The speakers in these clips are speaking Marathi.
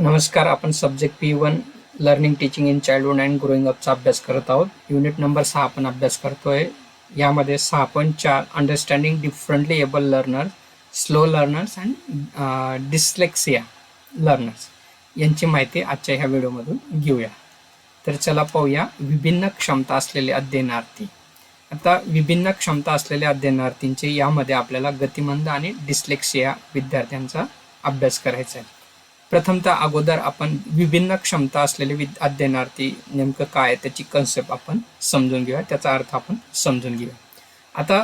नमस्कार. आपण subject P1 learning teaching in childhood and growing अपचा अभ्यास करत आहोत. युनिट नंबर 6 आपण अभ्यास करतोय. यामध्ये 6.4 understanding differently able learners, slow learners and dyslexia learners यांची माहिती आजच्या ह्या व्हिडिओमधून घेऊया. तर चला पाहूया विभिन्न क्षमता असलेले अध्ययनार्थी. आता विभिन्न क्षमता असलेल्या अध्ययनार्थींचे यामध्ये आपल्याला गतिमंद आणि डिस्लेक्सिया विद्यार्थ्यांचा अभ्यास करायचा आहे. प्रथमतः अगोदर आपण विभिन्न क्षमता असलेले अध्ययनार्थी नेमकं काय त्याची कन्सेप्ट आपण समजून घेऊया, त्याचा अर्थ आपण समजून घेऊया. आता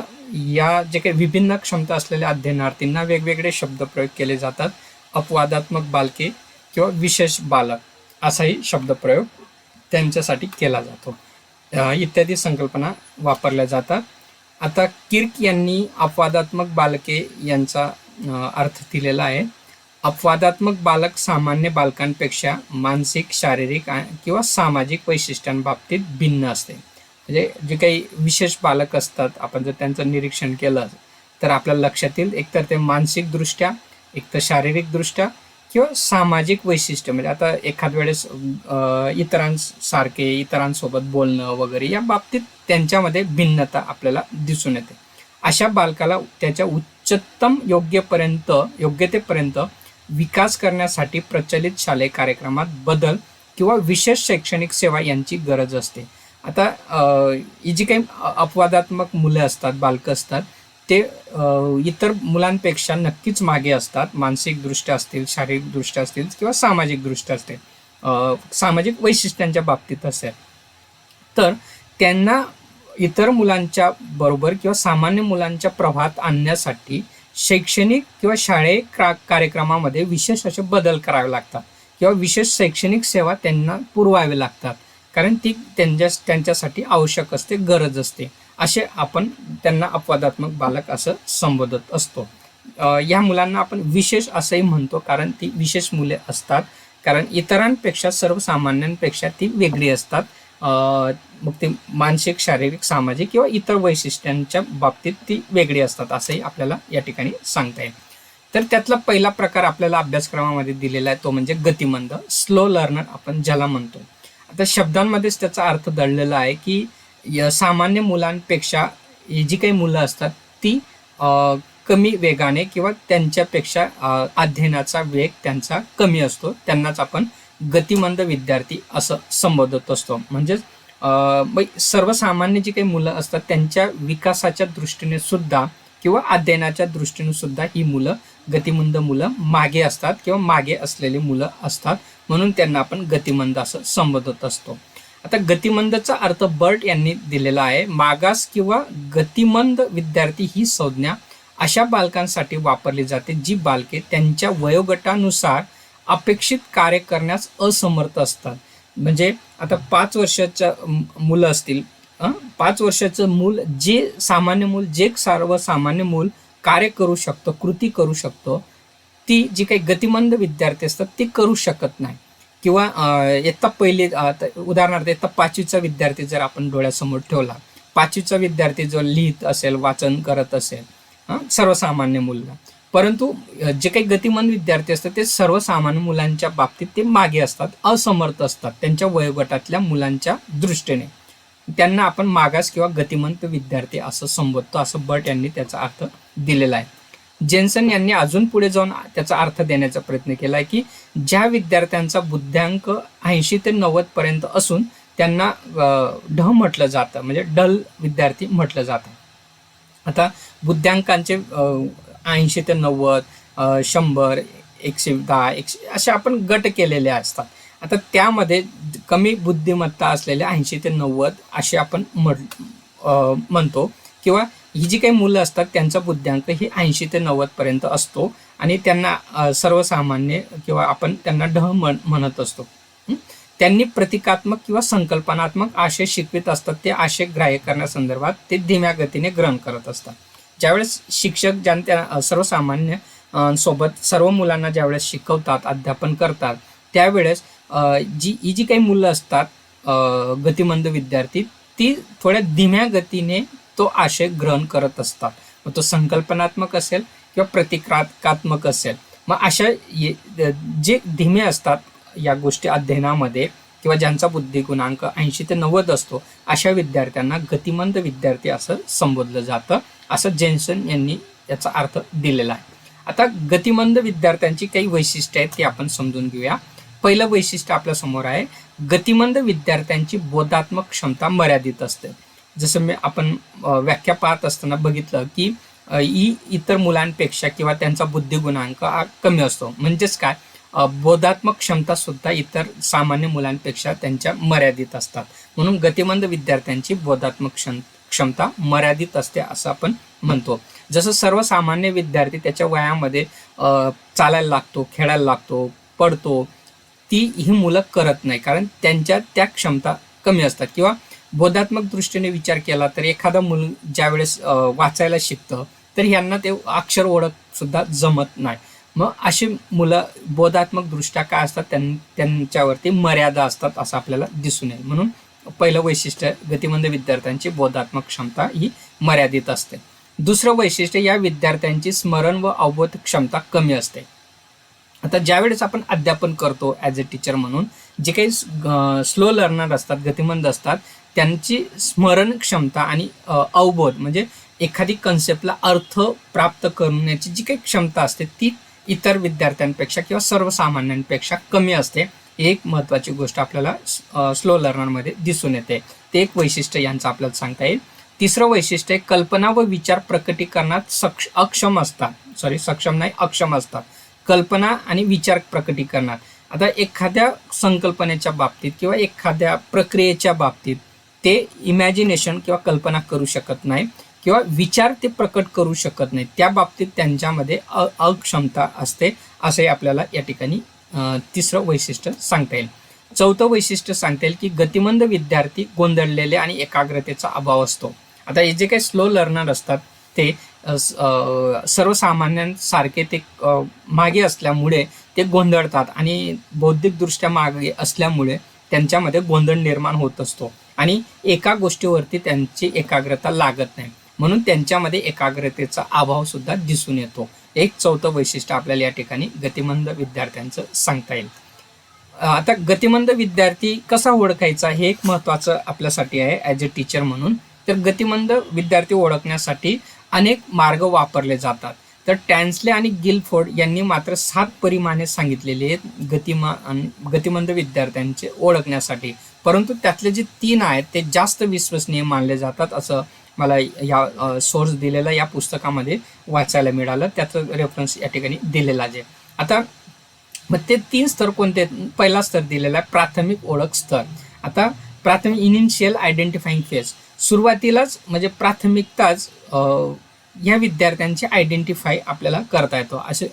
या जे काही विभिन्न क्षमता असलेल्या अध्ययनार्थींना वेगवेगळे शब्दप्रयोग केले जातात. अपवादात्मक बालके किंवा विशेष बालक असाही शब्दप्रयोग त्यांच्यासाठी केला जातो. इत्यादी संकल्पना वापरल्या जातात. आता किर्क यांनी अपवादात्मक बालके यांचा अर्थ दिलेला आहे. अपवादात्मक बालक सामान्य बालकांपेक्षा मानसिक, शारीरिक किंवा सामाजिक वैशिष्ट्यांबाबतीत भिन्न असते. म्हणजे जे काही विशेष बालक असतात, आपण जर त्यांचं निरीक्षण केलं तर आपल्याला लक्षात येईल एकतर ते मानसिकदृष्ट्या, एकतर शारीरिकदृष्ट्या किंवा सामाजिक वैशिष्ट्य, म्हणजे आता एखाद वेळेस इतरांसारखे, इतरांसोबत बोलणं वगैरे या बाबतीत त्यांच्यामध्ये भिन्नता आपल्याला दिसून येते. अशा बालकाला त्याच्या उच्चतम योग्यतेपर्यंत विकास करण्यासाठी प्रचलित शालेय कार्यक्रमात बदल किंवा विशेष शैक्षणिक सेवा यांची गरज असते. आता ही जी काही अपवादात्मक मुलं असतात, बालकं असतात, ते इतर मुलांपेक्षा नक्कीच मागे असतात. मानसिकदृष्ट्या असतील, शारीरिकदृष्ट्या असतील किंवा सामाजिकदृष्ट्या असतील, सामाजिक वैशिष्ट्यांच्या बाबतीत असेल तर त्यांना इतर मुलांच्या बरोबर किंवा सामान्य मुलांच्या प्रवाहात आणण्यासाठी शैक्षणिक किंवा शाळेय कार्यक्रमामध्ये विशेष असे बदल करावे लागतात किंवा विशेष शैक्षणिक सेवा त्यांना पुरवावे लागतात, कारण ती त्यांच्यासाठी आवश्यक असते, गरज असते. असे आपण त्यांना अपवादात्मक बालक असं संबोधत असतो. या मुलांना आपण विशेष असंही म्हणतो, कारण ती विशेष मुले असतात, कारण इतरांपेक्षा, सर्वसामान्यांपेक्षा ती वेगळी असतात. मग ते मानसिक, शारीरिक, सामाजिक किंवा इतर वैशिष्ट्यांच्या बाबतीत ती वेगळी असतात असंही आपल्याला या ठिकाणी सांगता येईल. तर त्यातला पहिला प्रकार आपल्याला अभ्यासक्रमामध्ये दिलेला आहे, तो म्हणजे गतिमंद, स्लो लर्नर आपण ज्याला म्हणतो. आता शब्दांमध्येच त्याचा अर्थ दडलेला आहे की सामान्य मुलांपेक्षा ही जी काही मुलं असतात ती कमी वेगाने किंवा त्यांच्यापेक्षा अध्ययनाचा वेग त्यांचा कमी असतो, त्यांनाच आपण गतिमंद विद्यार्थी असं संबोधत असतो. म्हणजेच सर्वसामान्य जी काही मुलं असतात त्यांच्या विकासाच्या दृष्टीने सुद्धा किंवा अध्ययनाच्या दृष्टीने सुद्धा ही मुलं, गतिमंद मुलं मागे असतात किंवा मागे असलेली मुलं असतात, म्हणून त्यांना आपण गतिमंद असं संबोधत असतो. आता गतिमंदचा अर्थ बर्ट यांनी दिलेला आहे. मागास किंवा गतिमंद विद्यार्थी ही संज्ञा अशा बालकांसाठी वापरली जाते जी बालके त्यांच्या वयोगटानुसार अपेक्षित कार्य करण्यास असमर्थ असतात. म्हणजे आता 5 वर्षाच्या मुलं असतील, 5 वर्षाचं मूल, जे सामान्य मूल, जे सर्वसामान्य मूल कार्य करू शकतो, कृती करू शकतो, ती जी काही गतिमंद विद्यार्थी असतात ते करू शकत नाही. किंवा इयत्ता पहिली, उदाहरणार्थ इयत्ता 5वीचा विद्यार्थी जर आपण डोळ्यासमोर ठेवला, 5वीचा विद्यार्थी जो लिहित असेल, वाचन करत असेल, सर्वसामान्य मुलगा, परंतु जे काही गतिमंद विद्यार्थी असतात ते सर्वसामान्य मुलांच्या बाबतीत ते मागे असतात, असमर्थ असतात त्यांच्या वयोगटातल्या मुलांच्या दृष्टीने. त्यांना आपण मागास किंवा गतिमंत विद्यार्थी असं संबोधतो, असं बर्ट यांनी त्याचा अर्थ दिलेला आहे. जेन्सन यांनी अजून पुढे जाऊन त्याचा अर्थ देण्याचा प्रयत्न केला आहे की ज्या विद्यार्थ्यांचा बुद्ध्यांक 80 ते 90 पर्यंत असून त्यांना ढ म्हटलं जातं, म्हणजे डल विद्यार्थी म्हटलं जातं. आता बुद्ध्यांकांचे 80 ते 90, 100, 110, 100 असे आपण गट केलेले असतात. आता त्यामध्ये कमी बुद्धिमत्ता असलेल्या 80 ते 90 असे आपण म्हणतो. किंवा ही जी काही मुलं असतात त्यांचा बुद्ध्यांक ही 80 ते 90 पर्यंत असतो आणि त्यांना सर्वसामान्य किंवा आपण त्यांना ढ म्हणत असतो. त्यांनी प्रतिकात्मक किंवा संकल्पनात्मक आशय शिकवित असतात. ते आशय ग्राह्य करण्यासंदर्भात ते धीम्या गतीने ग्रहण करत असतात. ज्यावेळेस शिक्षक ज्यांना सर्वसामान्य सोबत सर्व मुलांना ज्यावेळेस शिकवतात, अध्यापन करतात, त्यावेळेस ही जी काही मुलं असतात गतिमंद विद्यार्थी, ती थोड्या धीम्या गतीने तो आशय ग्रहण करत असतात. मग तो संकल्पनात्मक असेल किंवा प्रतिकात्मक असेल. मग अशा जे धीमे असतात या गोष्टी अध्ययनामध्ये किंवा ज्यांचा बुद्धी गुणांक 80 ते 90 असतो, अशा विद्यार्थ्यांना गतिमंद विद्यार्थी असं संबोधलं जातं, असं जेन्सन यांनी याचा अर्थ दिलेला आहे. आता गतिमंद विद्यार्थ्यांची काही वैशिष्ट्ये आहेत ती आपण समजून घेऊया. पहिलं वैशिष्ट्य आपल्या समोर आहे, गतिमंद विद्यार्थ्यांची बोधात्मक क्षमता मर्यादित असते. जसं आपण व्याख्या पाहत असताना बघितलं की इतर मुलांपेक्षा किंवा त्यांचा बुद्धी गुणांक हा कमी असतो. म्हणजेच काय, बोधात्मक क्षमता सुद्धा इतर सामान्य मुलांपेक्षा त्यांच्या मर्यादित असतात. म्हणून गतिमंद विद्यार्थ्यांची बोधात्मक क्षमता मर्यादित असते असं आपण म्हणतो. जसं सर्वसामान्य विद्यार्थी त्याच्या वयामध्ये चालायला लागतो, खेळायला लागतो, पडतो, ती ही मुलं करत नाही, कारण त्यांच्या त्या क्षमता कमी असतात. किंवा बोधात्मक दृष्टीने विचार केला तर एखादा मूल ज्यावेळेस वाचायला शिकतं तर ह्यांना ते अक्षर ओळख सुद्धा जमत नाही. मग अशी मुलं बोधात्मक दृष्ट्या काय असतात, त्यांच्यावरती मर्यादा असतात असं आपल्याला दिसून येईल. म्हणून पहिलं वैशिष्ट्य, गतिमंद विद्यार्थ्यांची बोधात्मक क्षमता ही मर्यादित असते. दुसरं वैशिष्ट्य, या विद्यार्थ्यांची स्मरण व अवबोध क्षमता कमी असते. आता ज्यावेळेस आपण अध्यापन करतो ॲज अ टीचर म्हणून, जे काही स्लो लर्नर असतात, गतिमंद असतात, त्यांची स्मरण क्षमता आणि अवबोध म्हणजे एखादी कन्सेप्टला अर्थ प्राप्त करण्याची जी काही क्षमता असते ती इतर विद्यार्थ्यांपेक्षा किंवा सर्वसामान्यांपेक्षा कमी असते. एक महत्त्वाची गोष्ट आपल्याला स्लो लर्नरमध्ये दिसून येते. ते एक वैशिष्ट्य यांचं आपल्याला सांगता येईल. तिसरं वैशिष्ट्य, कल्पना व विचार प्रकटीकरणात अक्षम असतात. कल्पना आणि विचार प्रकटीकरणात. आता एखाद्या संकल्पनेच्या बाबतीत किंवा एखाद्या प्रक्रियेच्या बाबतीत ते इमॅजिनेशन किंवा कल्पना करू शकत नाही किंवा विचार ते प्रकट करू शकत नाही, त्या बाबतीत त्यांच्यामध्ये अक्षमता असते, असे आपल्याला या ठिकाणी तिसरं वैशिष्ट्य सांगता येईल. चौथं वैशिष्ट्य सांगता येईल की गतिमंद विद्यार्थी गोंधळलेले आणि एकाग्रतेचा अभाव असतो. आता हे जे काही स्लो लर्नर असतात ते सर्वसामान्यांसारखे ते मागे असल्यामुळे ते गोंधळतात आणि बौद्धिकदृष्ट्या मागे असल्यामुळे त्यांच्यामध्ये गोंधळ निर्माण होत असतो आणि एका गोष्टीवरती त्यांची एकाग्रता लागत नाही, म्हणून त्यांच्यामध्ये एकाग्रतेचा अभाव सुद्धा दिसून येतो. एक चौथं वैशिष्ट्य आपल्याला या ठिकाणी गतिमंद विद्यार्थ्यांचं सांगता येईल. आता गतिमंद विद्यार्थी कसा ओळखायचा हे एक महत्त्वाचं आपल्यासाठी आहे ॲज अ टीचर म्हणून. तर गतिमंद विद्यार्थी ओळखण्यासाठी अनेक मार्ग वापरले जातात. तर टॅन्सले आणि गिलफोर्ड यांनी मात्र 7 परिमाणे सांगितलेली आहेत गतिमंद विद्यार्थ्यांचे ओळखण्यासाठी, परंतु त्यातले जे 3 आहेत ते जास्त विश्वसनीय मानले जातात असं मला या सोर्स दिलेला या पुस्तकामध्ये वाचायला मिळालं. त्याचं रेफरन्स या ठिकाणी दिलेला आहे. आता मग ते 3 स्तर कोणते? पहिला स्तर दिलेला आहे प्राथमिक ओळख स्तर. आता प्राथमिक इनिशियल आयडेंटिफाईंग फेज, सुरुवातीलाच म्हणजे प्राथमिकताच ह्या विद्यार्थ्यांची आयडेंटिफाय आपल्याला करता येतो, असे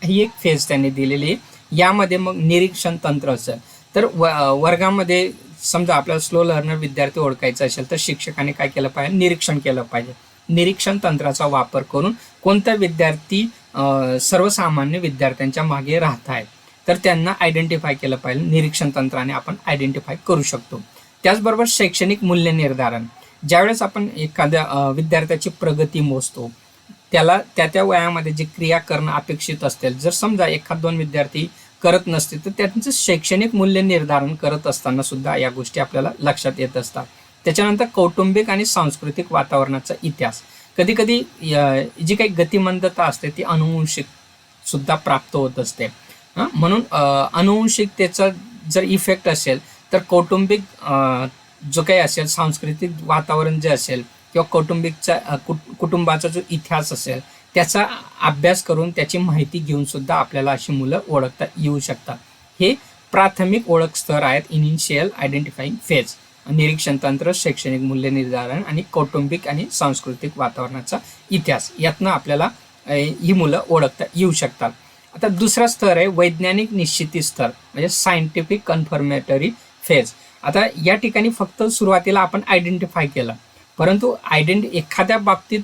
ही एक फेज त्यांनी दिलेली आहे. यामध्ये मग निरीक्षण तंत्र असेल तर वर्गामध्ये समजा आपल्याला स्लो लर्नर विद्यार्थी ओळखायचा असेल तर शिक्षकाने काय केलं पाहिजे? निरीक्षण केलं पाहिजे. निरीक्षण तंत्राचा वापर करून कोणता विद्यार्थी सर्वसामान्य विद्यार्थ्यांच्या मागे राहत आहेत तर त्यांना आयडेंटिफाय केलं पाहिजे. निरीक्षण तंत्राने आपण आयडेंटिफाय करू शकतो. त्याचबरोबर शैक्षणिक मूल्य निर्धारण, ज्यावेळेस आपण एखाद्या विद्यार्थ्याची प्रगती मोजतो त्याला त्या वयामध्ये जी क्रिया करणं अपेक्षित असतील, जर समजा 1-2 विद्यार्थी करत नसतील तर त्यांचं शैक्षणिक मूल्य निर्धारण करत असताना सुद्धा या गोष्टी आपल्याला लक्षात येत असतात. त्याच्यानंतर कौटुंबिक आणि सांस्कृतिक वातावरणाचा इतिहास, कधी कधी जी काही गतिमंदता असते ती अनुवंशिक सुद्धा प्राप्त होत असते. म्हणून अनुवंशिकतेचा जर इफेक्ट असेल तर कौटुंबिक जो काही असेल, सांस्कृतिक वातावरण जे असेल किंवा कुटुंबाचा जो इतिहास असेल त्याचा अभ्यास करून त्याची माहिती घेऊन सुद्धा आपल्याला अशी मुलं ओळखता येऊ शकतात. हे प्राथमिक ओळख स्तर आहेत, इनिशियल आयडेंटिफाईंग फेज. निरीक्षण तंत्र, शैक्षणिक मूल्य निर्धारण आणि कौटुंबिक आणि सांस्कृतिक वातावरणाचा इतिहास, यातनं आपल्याला ही मुलं ओळखता येऊ शकतात. आता दुसरा स्तर आहे वैज्ञानिक निश्चिती स्तर म्हणजे सायंटिफिक कन्फर्मेटरी फेज. आता या ठिकाणी फक्त सुरुवातीला आपण आयडेंटिफाय केलं, परंतु एखाद्या बाबतीत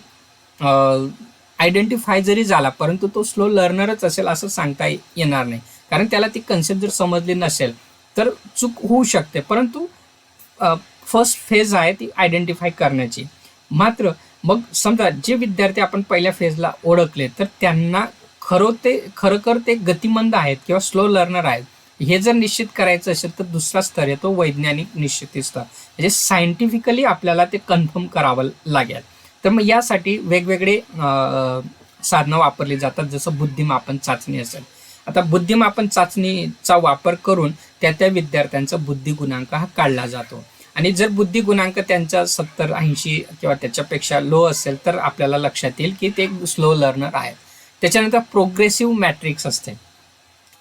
आयडेंटिफाय जरी झाला परंतु तो स्लो लर्नरच असेल असं सांगता येणार नाही, कारण त्याला ती कन्सेप्ट जर समजली नसेल तर चूक होऊ शकते. परंतु फर्स्ट फेज आहे ती आयडेंटिफाय करण्याची. मात्र मग समजा जे विद्यार्थी आपण पहिल्या फेजला ओळखले तर त्यांना खरोखर ते गतिमंद आहेत किंवा स्लो लर्नर आहेत हे जर निश्चित करायचं असेल तर दुसरा स्तर येतो वैज्ञानिक निश्चिती स्तर, म्हणजे सायंटिफिकली आपल्याला ते कन्फर्म करावं लागेल. तर मग यासाठी वेगवेगळे साधनं वापरली जातात, जसं बुद्धिमापन चाचणी असेल. आता बुद्धिमापन चाचणीचा वापर करून त्या विद्यार्थ्यांचा बुद्धी गुणांक हा काढला जातो, आणि जर बुद्धी गुणांक त्यांचा 70-80 किंवा त्याच्यापेक्षा लो असेल तर आपल्याला लक्षात येईल की ते स्लो लर्नर आहेत. त्याच्यानंतर प्रोग्रेसिव्ह मॅट्रिक्स असते.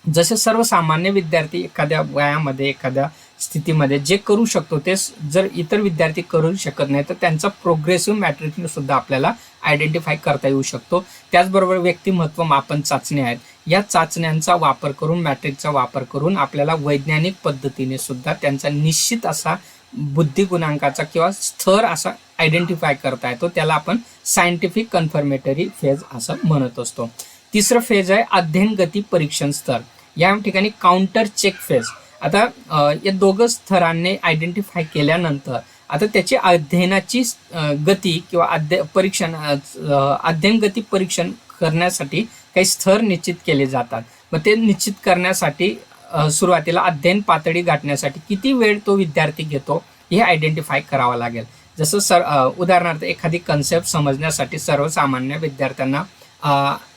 जसे सर्वसामान्य विद्यार्थी एखाद्या वयामध्ये एखाद्या स्थितीमध्ये जे करू शकतो ते जर इतर विद्यार्थी करू शकत नाही तर त्यांचा प्रोग्रेसिव्ह मॅट्रिक्सने सुद्धा आपल्याला आयडेंटिफाय करता येऊ शकतो. त्याचबरोबर व्यक्तिमत्व मापन चाचणी आहेत. या चाचण्यांचा वापर करून, मॅट्रिकचा वापर करून आपल्याला वैज्ञानिक पद्धतीने सुद्धा त्यांचा निश्चित असा बुद्धी गुणांकाचा किंवा स्तर असा आयडेंटिफाय करता येतो. त्याला आपण सायंटिफिक कन्फर्मेटरी फेज असं म्हणत असतो. तिसरं फेज आहे अध्ययन गती परीक्षण स्तर. या ठिकाणी काउंटर चेक फेज. आता या दोघं स्तरांनी आयडेंटिफाय केल्यानंतर आता त्याची अध्ययनाची गती किंवा अध्ययन गती परीक्षण करण्यासाठी काही स्तर निश्चित केले जातात. मग ते निश्चित करण्यासाठी सुरुवातीला अध्ययन पातळी गाठण्यासाठी किती वेळ तो विद्यार्थी घेतो हे आयडेंटिफाय करावं लागेल. जसं उदाहरणार्थ एखादी कन्सेप्ट समजण्यासाठी सर्वसामान्य विद्यार्थ्यांना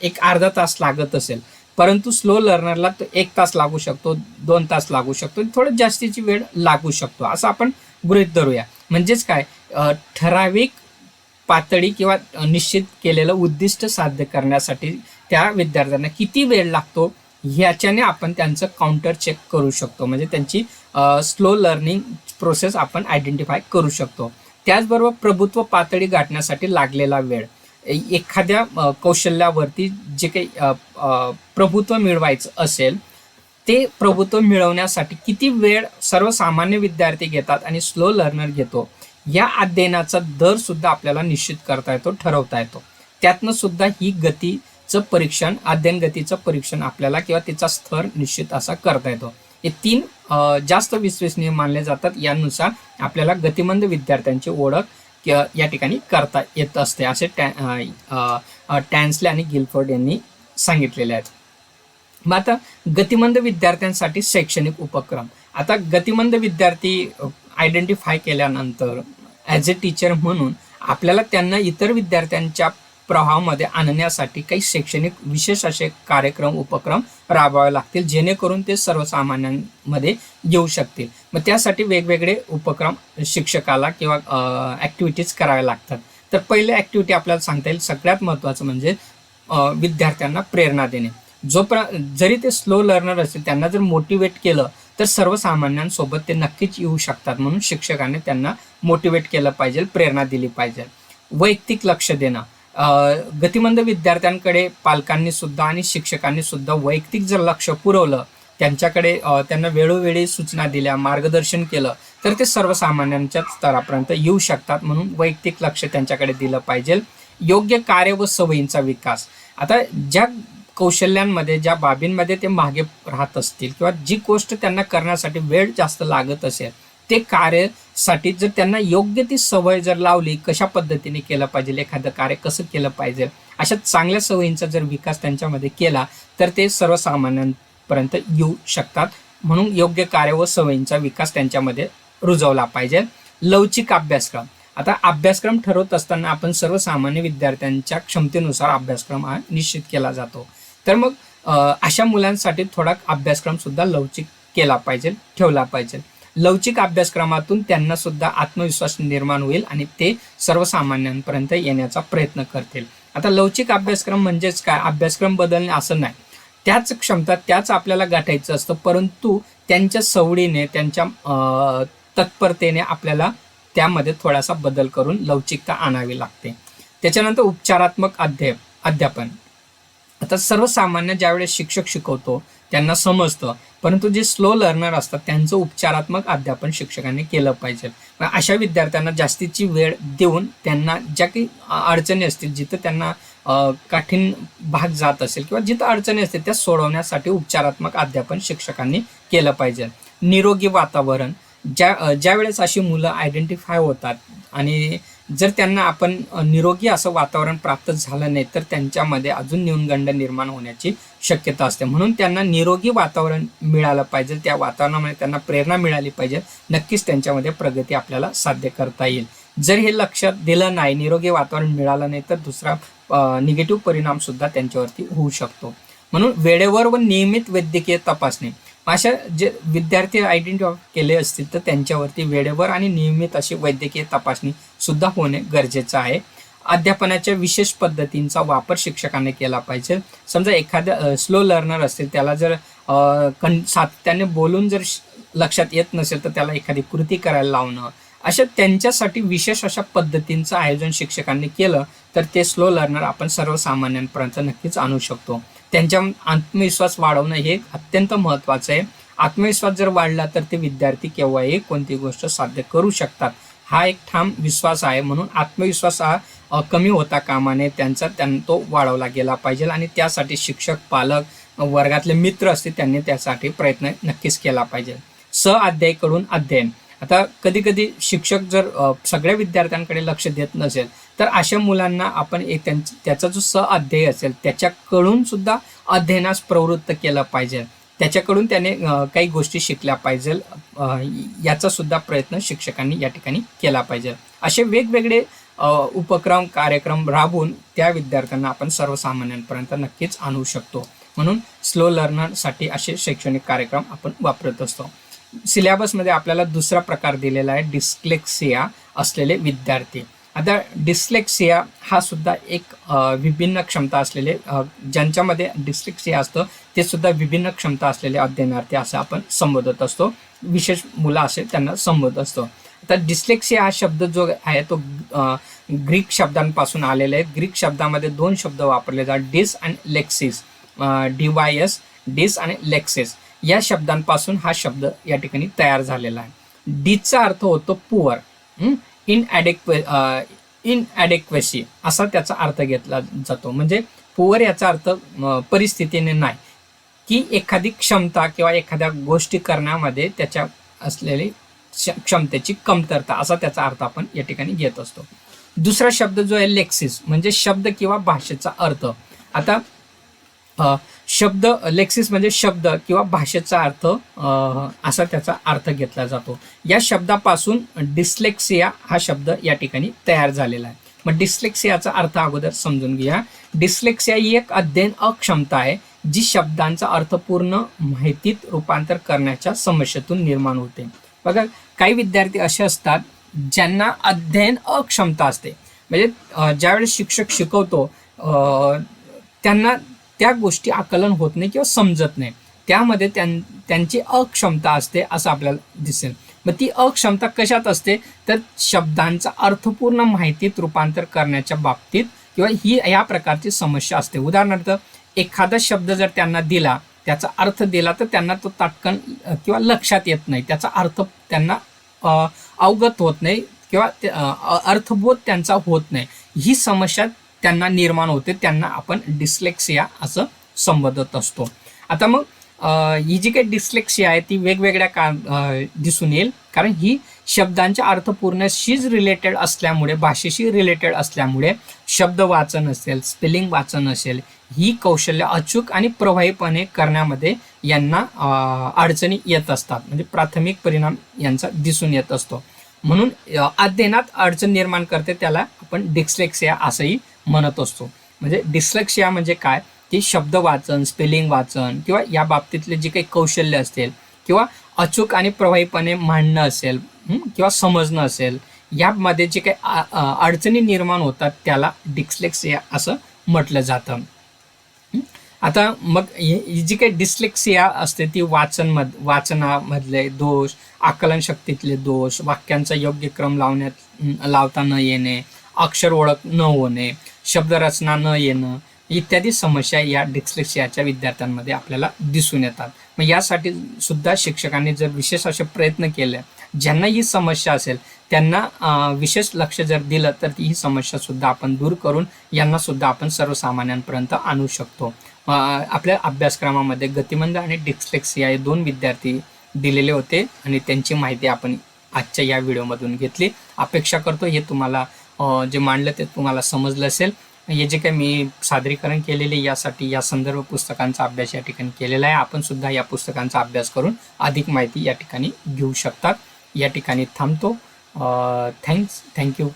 एक अर्धा तास लागत असेल, परंतु स्लो लर्नरला तो 1 तास लागू शकतो, 2 तास लागू शकतो, थोडं जास्तीची वेळ लागू शकतो असं आपण गृहीत धरूया. म्हणजेच काय, ठराविक पातळी किंवा निश्चित केलेलं उद्दिष्ट साध्य करण्यासाठी त्या विद्यार्थ्यांना किती वेळ लागतो ह्याच्याने आपण त्यांचं काउंटर चेक करू शकतो, म्हणजे त्यांची स्लो लर्निंग प्रोसेस आपण आयडेंटिफाय करू शकतो. त्याचबरोबर प्रभुत्व पातळी गाठण्यासाठी लागलेला वेळ. एखाद्या कौशल्यावरती जे काही प्रभुत्व मिळवायचं असेल ते प्रभुत्व मिळवण्यासाठी किती वेळ सर्वसामान्य विद्यार्थी घेतात आणि स्लो लर्नर घेतो, या अध्ययनाचा दर सुद्धा आपल्याला निश्चित करता येतो, ठरवता येतो. त्यातनं सुद्धा ही गतीचं परीक्षण, अध्ययन गतीचं परीक्षण आपल्याला किंवा तिचा स्तर निश्चित असा करता येतो. हे 3 जास्त विश्वसनीय मानले जातात. यानुसार आपल्याला गतिमंद विद्यार्थ्यांची ओळख या ठिकाणी करता येत असते, असे टॅन्सले आणि गिलफोर्ड यांनी सांगितलेले आहेत. मग आता गतिमंद विद्यार्थ्यांसाठी शैक्षणिक उपक्रम. आता गतिमंद विद्यार्थी आयडेंटिफाय केल्यानंतर ॲज अ टीचर म्हणून आपल्याला त्यांना इतर विद्यार्थ्यांच्या प्रवाहामध्ये आणण्यासाठी काही शैक्षणिक विशेष असे कार्यक्रम, उपक्रम राबवावे लागतील, जेणेकरून ते सर्वसामान्यांमध्ये येऊ शकतील. मग त्यासाठी वेगवेगळे उपक्रम शिक्षकाला किंवा ॲक्टिव्हिटीज कराव्या लागतात. तर पहिले ॲक्टिव्हिटी आपल्याला सांगता येईल, सगळ्यात महत्त्वाचं म्हणजे विद्यार्थ्यांना प्रेरणा देणे. जरी ते स्लो लर्नर असतील, त्यांना जर मोटिवेट केलं तर सर्वसामान्यांसोबत ते नक्कीच येऊ शकतात. म्हणून शिक्षकाने त्यांना मोटिवेट केलं पाहिजे, प्रेरणा दिली पाहिजे. वैयक्तिक लक्ष देणं. गतिमंद विद्यार्थ्यांकडे पालकांनी सुद्धा आणि शिक्षकांनी सुद्धा वैयक्तिक जर लक्ष पुरवलं, त्यांच्याकडे त्यांना वेळोवेळी सूचना दिल्या, मार्गदर्शन केलं तर ते सर्वसामान्यांच्या स्तरापर्यंत येऊ शकतात. म्हणून वैयक्तिक लक्ष त्यांच्याकडे दिलं पाहिजे. योग्य कार्य व सवयींचा विकास. आता ज्या कौशल्यांमध्ये, ज्या बाबींमध्ये ते मागे राहत असतील किंवा जी गोष्ट त्यांना करण्यासाठी वेळ जास्त लागत असेल, ते कार्यासाठी जर त्यांना योग्य ती सवय जर लावली, कशा पद्धतीने केलं पाहिजे, एखादं कार्य कसं केलं पाहिजे, अशा चांगल्या सवयींचा जर विकास त्यांच्यामध्ये केला तर ते सर्वसामान्यांपर्यंत येऊ शकतात. म्हणून योग्य कार्य व सवयींचा विकास त्यांच्यामध्ये रुजवला पाहिजे. लवचिक अभ्यासक्रम. आता अभ्यासक्रम ठरवत असताना आपण सर्वसामान्य विद्यार्थ्यांच्या क्षमतेनुसार अभ्यासक्रम हा निश्चित केला जातो. तर मग अशा मुलांसाठी थोडा अभ्यासक्रम सुद्धा लवचिक केला पाहिजे, ठेवला पाहिजे. लवचिक अभ्यासक्रमातून त्यांना सुद्धा आत्मविश्वास निर्माण होईल आणि ते सर्वसामान्यांपर्यंत येण्याचा प्रयत्न करतील. आता लवचिक अभ्यासक्रम म्हणजेच काय, अभ्यासक्रम बदलणे असं नाही, त्याच क्षमता त्याच आपल्याला गाठायचं असतं, परंतु त्यांच्या सवडीने, त्यांच्या तत्परतेने आपल्याला त्यामध्ये थोडासा बदल करून लवचिकता आणावी लागते. त्याच्यानंतर उपचारात्मक अध्यापन. आता सर्वसामान्य ज्यावेळेस शिक्षक शिकवतो त्यांना समजतं, परंतु जे स्लो लर्नर असतात त्यांचं उपचारात्मक अध्यापन शिक्षकांनी केलं पाहिजे. अशा विद्यार्थ्यांना जास्तीची वेळ देऊन त्यांना ज्या काही अडचणी असतील, जिथं त्यांना कठीण भाग जात असेल किंवा जिथं अडचणी असतील त्या सोडवण्यासाठी उपचारात्मक अध्यापन शिक्षकांनी केलं पाहिजे. निरोगी वातावरण. ज्या वेळेस अशी मुलं आयडेंटिफाय होतात आणि जर त्यांना आपण निरोगी असं वातावरण प्राप्त झालं नाही तर त्यांच्यामध्ये अजून न्यूनगंड निर्माण होण्याची शक्यता असते. म्हणून त्यांना निरोगी वातावरण मिळालं पाहिजे, त्या वातावरणामुळे त्यांना प्रेरणा मिळाली पाहिजे, नक्कीच त्यांच्यामध्ये प्रगती आपल्याला साध्य करता येईल. जर हे लक्षात दिलं नाही, निरोगी वातावरण मिळालं नाही तर दुसरा निगेटिव्ह परिणाम सुद्धा त्यांच्यावरती होऊ शकतो. म्हणून वेळेवर व नियमित वैद्यकीय तपासणी, अशा जे विद्यार्थी आयडेंटिफाय केले असतील तर त्यांच्यावरती वेळेवर आणि नियमित अशी वैद्यकीय तपासणी सुद्धा होणे गरजेचं आहे. अध्यापनाच्या विशेष पद्धतींचा वापर शिक्षकांनी केला पाहिजे. समजा एखाद्या स्लो लर्नर असतील, त्याला जर सातत्याने बोलून जर लक्षात येत नसेल तर त्याला एखादी कृती करायला लावणं, अशा त्यांच्यासाठी विशेष अशा पद्धतींचं आयोजन शिक्षकांनी केलं तर ते स्लो लर्नर आपण सर्वसामान्यांपर्यंत नक्कीच आणू शकतो. त्यांच्या आत्मविश्वास वाढवणं हे अत्यंत महत्त्वाचं आहे. आत्मविश्वास जर वाढला तर ते विद्यार्थी केव्हाही कोणती गोष्ट साध्य करू शकतात, हा एक ठाम विश्वास आहे. म्हणून आत्मविश्वास हा कमी होता कामा नये, त्यांना तो वाढवला गेला पाहिजे आणि त्यासाठी शिक्षक, पालक, वर्गातले मित्र असतील त्यांनी त्यासाठी प्रयत्न नक्कीच केला पाहिजे. अध्यायकडून अध्ययन, आता कधी कधी शिक्षक जर सगळ्या विद्यार्थ्यांकडे लक्ष देत नसेल तर अशा मुलांना आपण त्याचा जो अध्याय असेल त्याच्याकडून सुद्धा अध्ययनास प्रवृत्त केलं पाहिजे, त्याच्याकडून त्याने काही गोष्टी शिकल्या पाहिजे, याचा सुद्धा प्रयत्न शिक्षकांनी या ठिकाणी केला पाहिजे. असे वेगवेगळे उपक्रम, कार्यक्रम राबवून त्या विद्यार्थ्यांना आपण सर्वसामान्यांपर्यंत नक्कीच आणू शकतो. म्हणून स्लो लर्नरसाठी असे शैक्षणिक कार्यक्रम आपण वापरत असतो. सिलेबसमध्ये आपल्याला दुसरा प्रकार दिलेला आहे, डिस्लेक्सिया असलेले विद्यार्थी. आता डिस्लेक्सिया हा सुद्धा एक विभिन्न क्षमता असलेले, ज्यांच्यामध्ये डिस्लेक्सिया असतं ते सुद्धा विभिन्न क्षमता असलेले अध्ययनार्थी असं आपण संबोधत असतो, विशेष मुलं असे त्यांना संबोधत असतो. आता डिस्लेक्सिया हा शब्द जो आहे तो ग्रीक शब्दांपासून आलेला आहे. ग्रीक शब्दामध्ये 2 शब्द वापरले जातात, डिस आणि लेक्सिस. DYS, डिस आणि लेक्सिस या शब्दांपासून हा शब्द या ठिकाणी तयार झालेला आहे. डीचा अर्थ होतो पुअर, इनॲडेक्वेसी असा त्याचा अर्थ घेतला जातो. म्हणजे पुअर याचा अर्थ परिस्थितीने नाही, की एखादी क्षमता किंवा एखाद्या गोष्टी करण्यामध्ये त्याच्या असलेली क्षमतेची कमतरता, असा त्याचा अर्थ आपण या ठिकाणी घेत असतो. दुसरा शब्द जो आहे लेक्सिस, म्हणजे शब्द किंवा भाषेचा अर्थ. आता शब्द, लेक्सिस म्हणजे शब्द किंवा भाषेचा अर्थ, असा त्याचा अर्थ घेतला जातो. या शब्दापासून डिस्लेक्सिया हा शब्द या ठिकाणी तयार झालेला आहे. मग डिस्लेक्सियाचा अर्थ अगोदर समजून घ्या. डिस्लेक्सिया ही एक अध्ययन अक्षमता आहे जी शब्दांचा अर्थपूर्ण माहितीत रूपांतर करण्याच्या समस्येतून निर्माण होते. बघा, काही विद्यार्थी असे असतात ज्यांना अध्ययन अक्षमता असते, म्हणजे ज्यावेळेस शिक्षक शिकवतो त्यांना त्या गोष्टी आकलन होत नाही किंवा समजत नाही, त्यामध्ये त्यांची अक्षमता असते असं आपल्याला दिसेल. मग ती अक्षमता कशात असते तर शब्दांचा अर्थपूर्ण माहितीत रूपांतर करण्याच्या बाबतीत किंवा ह्या प्रकारची समस्या असते. उदाहरणार्थ, एखादा शब्द जर त्यांना दिला, त्याचा अर्थ दिला तर त्यांना तो तात्काळ किंवा लक्षात येत नाही, त्याचा अर्थ त्यांना अवगत होत नाही किंवा अर्थबोध त्यांचा होत नाही, ही समस्या त्यांना निर्माण होते. त्यांना आपण डिस्लेक्सिया असं संबोधत असतो. आता मग ही जी काही डिस्लेक्सिया आहे ती वेगवेगळ्या दिसून येईल, कारण ही शब्दांच्या अर्थपूर्णशीच रिलेटेड असल्यामुळे, भाषेशी रिलेटेड असल्यामुळे शब्द वाचन असेल, स्पेलिंग वाचन असेल, ही कौशल्य अचूक आणि प्रभावीपणे करण्यामध्ये यांना अडचणी येत असतात, म्हणजे प्राथमिक परिणाम यांचा दिसून येत असतो. म्हणून अध्ययनात अडचण निर्माण करते, त्याला आपण डिस्लेक्सिया असंही म्हणत असतो. म्हणजे डिस्लेक्सिया म्हणजे काय, की शब्द वाचन, स्पेलिंग वाचन किंवा या बाबतीतले जे काही कौशल्य असतील किंवा अचूक आणि प्रभावीपणे मांडणं असेल किंवा समजणं असेल, यामध्ये जे काही अडचणी निर्माण होतात त्याला डिस्लेक्सिया असं म्हटलं जातं. आता मग ही जी काही डिस्लेक्सिया असते ती वाचनामधले दोष, आकलन शक्तीतले दोष, वाक्यांचा योग्य क्रम लावता न येणे, अक्षर ओळख न होणे, शब्दरचना न येणं इत्यादी समस्या या डिस्लेक्सियाच्या विद्यार्थ्यांमध्ये आपल्याला दिसून येतात. मग यासाठी सुद्धा शिक्षकांनी जर विशेष असे प्रयत्न केले, ज्यांना ही समस्या असेल त्यांना विशेष लक्ष जर दिलं तर ही समस्या सुद्धा आपण दूर करून यांना सुद्धा आपण सर्वसामान्यांपर्यंत आणू शकतो. आपल्या अभ्यासक्रमामध्ये गतिमंद आणि डिस्लेक्सिया हे 2 विद्यार्थी दिलेले होते आणि त्यांची माहिती आपण आजच्या या व्हिडिओमधून घेतली. अपेक्षा करतो हे तुम्हाला जे मांडलं ते तुम्हाला समजलं असेल. हे जे काही मी सादरीकरण केलेले यासाठी या संदर्भ पुस्तकांचा अभ्यास या ठिकाणी केलेला आहे. आपण सुद्धा या पुस्तकांचा अभ्यास करून अधिक माहिती या ठिकाणी घेऊ शकतात. या ठिकाणी थांबतो. Thank you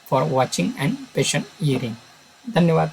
for watching and patient hearing. धन्यवाद.